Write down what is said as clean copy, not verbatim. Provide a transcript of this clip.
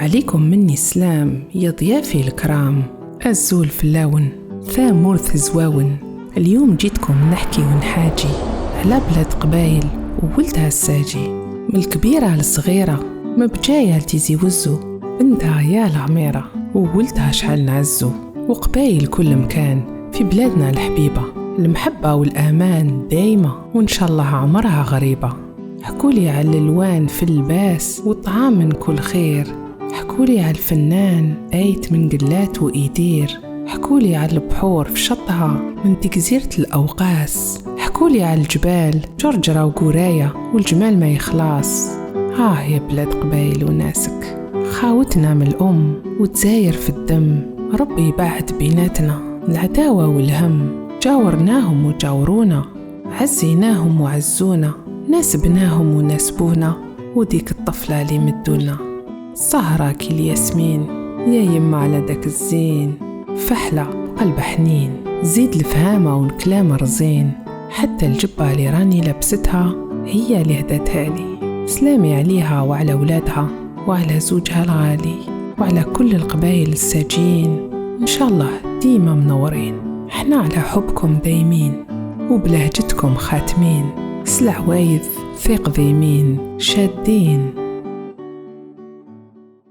عليكم مني السلام يا ضيافي الكرام. الزول في اللون ثامورث زواون. اليوم جيتكم نحكي ونحاجي على بلاد قبايل وولدها الساجي، من الكبيرة للصغيرة ما بجاية لتيزي وزو، بنتها يا العميرة وولدها شحال نعزو. وقبايل كل مكان في بلادنا الحبيبة، المحبة والأمان دايمة وإن شاء الله عمرها غريبة. حكولي على الألوان في اللباس والطعام من كل خير، حكولي على الفنان آيت من قلات وإيدير، حكولي على البحور في شطها من تجزيرة الأوقاس، حكولي على الجبال جرجرة وقراية والجمال ما يخلاص. يا بلاد قبايل وناسك، خاوتنا من الأم وتزاير في الدم، ربي يبعد بيناتنا العداوة والهم. جاورناهم وجاورونا، عزيناهم وعزونا، ناسبناهم وناسبونا، وديك الطفلة اللي مدونا سهرة كي الياسمين، يا يما على داك الزين، فحلة قلب حنين، زيد الفهامة والكلام رزين، حتى الجبة اللي راني لبستها هي اللي هدتها لي. سلامي عليها وعلى ولادها وعلى زوجها الغالي وعلى كل القبائل الساجين، إن شاء الله ديما منورين، احنا على حبكم دايمين وبلهجتكم خاتمين، سلع وايذ ثيق ذيمين شادين.